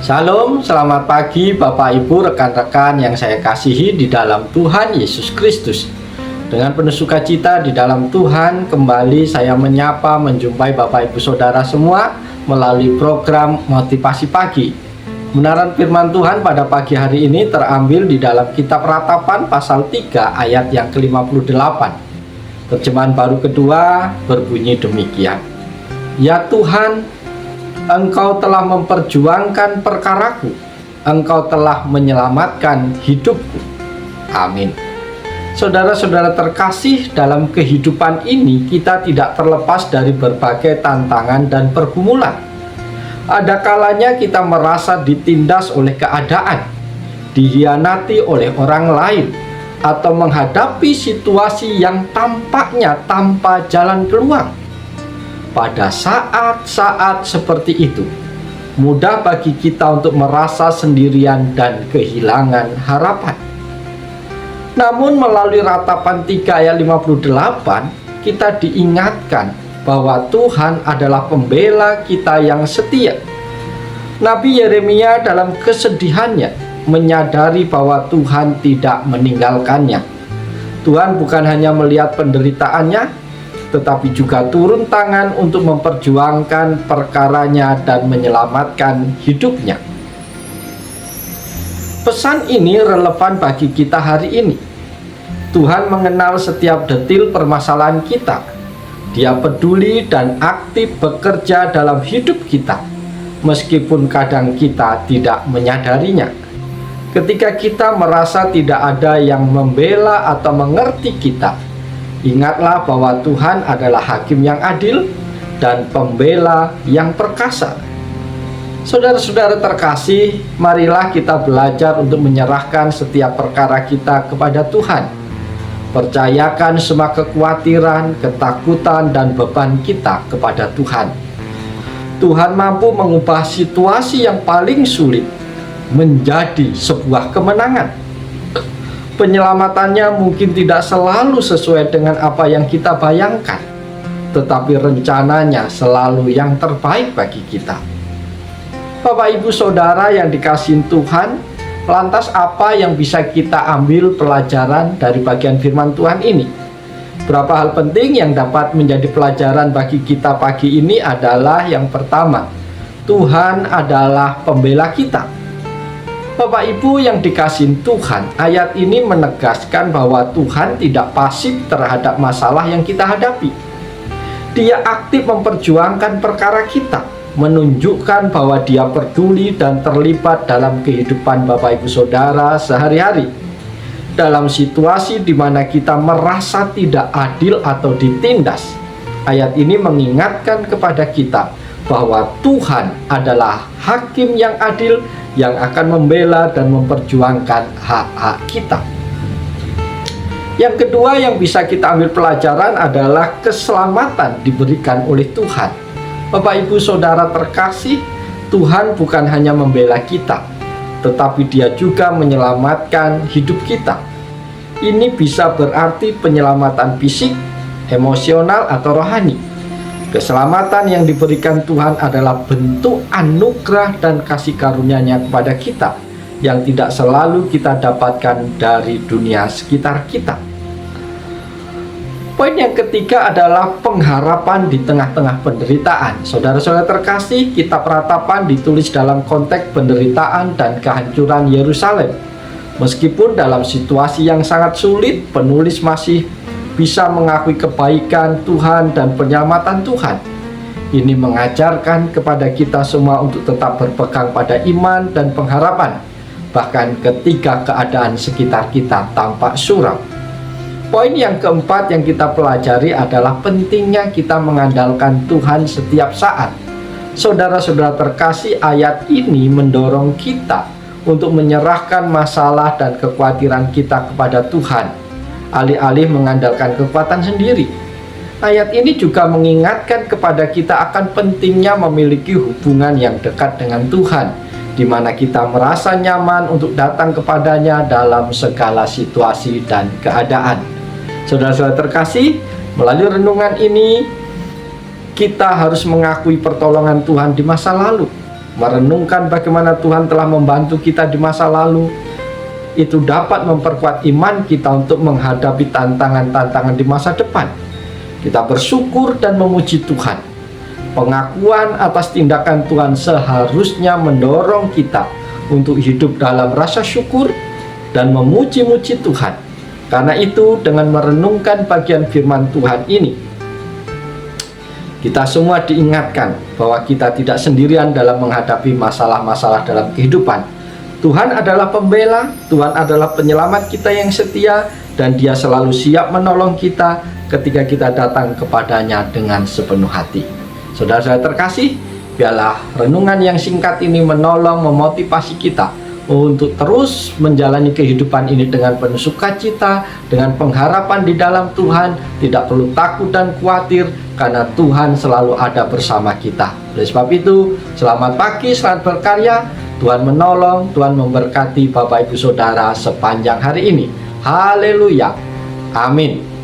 Shalom, selamat pagi Bapak Ibu, rekan-rekan yang saya kasihi di dalam Tuhan Yesus Kristus. Dengan penuh sukacita di dalam Tuhan, kembali saya menyapa menjumpai Bapak Ibu Saudara semua melalui program Motivasi Pagi. Kebenaran firman Tuhan pada pagi hari ini terambil di dalam kitab Ratapan pasal 3 ayat yang ke-58. Terjemahan baru kedua berbunyi demikian. Ya Tuhan, Engkau telah memperjuangkan perkaraku, Engkau telah menyelamatkan hidupku. Amin. Saudara-saudara terkasih, dalam kehidupan ini kita tidak terlepas dari berbagai tantangan dan pergumulan. Ada kalanya kita merasa ditindas oleh keadaan, dihianati oleh orang lain, atau menghadapi situasi yang tampaknya tanpa jalan keluar. Pada saat-saat seperti itu, mudah bagi kita untuk merasa sendirian dan kehilangan harapan. Namun melalui Ratapan 3 ayat 58, kita diingatkan bahwa Tuhan adalah pembela kita yang setia. Nabi Yeremia dalam kesedihannya menyadari bahwa Tuhan tidak meninggalkannya. Tuhan bukan hanya melihat penderitaannya, tetapi juga turun tangan untuk memperjuangkan perkaranya dan menyelamatkan hidupnya. Pesan ini relevan bagi kita hari ini. Tuhan mengenal setiap detil permasalahan kita. Dia peduli dan aktif bekerja dalam hidup kita, meskipun kadang kita tidak menyadarinya. Ketika kita merasa tidak ada yang membela atau mengerti kita, ingatlah bahwa Tuhan adalah hakim yang adil dan pembela yang perkasa. Saudara-saudara terkasih, marilah kita belajar untuk menyerahkan setiap perkara kita kepada Tuhan. Percayakan semua kekhawatiran, ketakutan, dan beban kita kepada Tuhan. Tuhan mampu mengubah situasi yang paling sulit menjadi sebuah kemenangan. Penyelamatannya mungkin tidak selalu sesuai dengan apa yang kita bayangkan, tetapi rencananya selalu yang terbaik bagi kita. Bapak Ibu Saudara yang dikasihi Tuhan, lantas apa yang bisa kita ambil pelajaran dari bagian firman Tuhan ini? Berapa hal penting yang dapat menjadi pelajaran bagi kita pagi ini adalah yang pertama, Tuhan adalah pembela kita. Bapak Ibu yang dikasihi Tuhan, ayat ini menegaskan bahwa Tuhan tidak pasif terhadap masalah yang kita hadapi. Dia aktif memperjuangkan perkara kita, menunjukkan bahwa Dia peduli dan terlibat dalam kehidupan Bapak Ibu Saudara sehari-hari. Dalam situasi di mana kita merasa tidak adil atau ditindas, ayat ini mengingatkan kepada kita bahwa Tuhan adalah hakim yang adil yang akan membela dan memperjuangkan hak-hak kita. Yang kedua yang bisa kita ambil pelajaran adalah keselamatan diberikan oleh Tuhan. Bapak Ibu Saudara terkasih, Tuhan bukan hanya membela kita, tetapi Dia juga menyelamatkan hidup kita. Ini bisa berarti penyelamatan fisik, emosional, atau rohani. Keselamatan yang diberikan Tuhan adalah bentuk anugerah dan kasih karunia-Nya kepada kita yang tidak selalu kita dapatkan dari dunia sekitar kita. Poin yang ketiga adalah pengharapan di tengah-tengah penderitaan. Saudara-saudara terkasih, kitab Ratapan ditulis dalam konteks penderitaan dan kehancuran Yerusalem. Meskipun dalam situasi yang sangat sulit, penulis masih bisa mengakui kebaikan Tuhan dan penyelamatan Tuhan. Ini mengajarkan kepada kita semua untuk tetap berpegang pada iman dan pengharapan, bahkan ketika keadaan sekitar kita tampak suram. Poin yang keempat yang kita pelajari adalah pentingnya kita mengandalkan Tuhan setiap saat. Saudara-saudara terkasih, ayat ini mendorong kita untuk menyerahkan masalah dan kekhawatiran kita kepada Tuhan, alih-alih mengandalkan kekuatan sendiri. Ayat ini juga mengingatkan kepada kita akan pentingnya memiliki hubungan yang dekat dengan Tuhan, di mana kita merasa nyaman untuk datang kepadanya dalam segala situasi dan keadaan. Saudara-saudara terkasih, melalui renungan ini kita harus mengakui pertolongan Tuhan di masa lalu. merenungkan bagaimana Tuhan telah membantu kita di masa lalu, itu dapat memperkuat iman kita untuk menghadapi tantangan-tantangan di masa depan. Kita bersyukur dan memuji Tuhan. Pengakuan atas tindakan Tuhan seharusnya mendorong kita untuk hidup dalam rasa syukur dan memuji-muji Tuhan. Karena itu, dengan merenungkan bagian firman Tuhan ini, kita semua diingatkan bahwa kita tidak sendirian dalam menghadapi masalah-masalah dalam kehidupan. Tuhan adalah pembela, Tuhan adalah penyelamat kita yang setia, dan Dia selalu siap menolong kita ketika kita datang kepadanya dengan sepenuh hati. Saudara-saudara terkasih, biarlah renungan yang singkat ini menolong memotivasi kita untuk terus menjalani kehidupan ini dengan penuh sukacita, dengan pengharapan di dalam Tuhan, tidak perlu takut dan khawatir karena Tuhan selalu ada bersama kita. Oleh sebab itu, selamat pagi, selamat berkarya. Tuhan menolong, Tuhan memberkati Bapak Ibu Saudara sepanjang hari ini. Haleluya. Amin.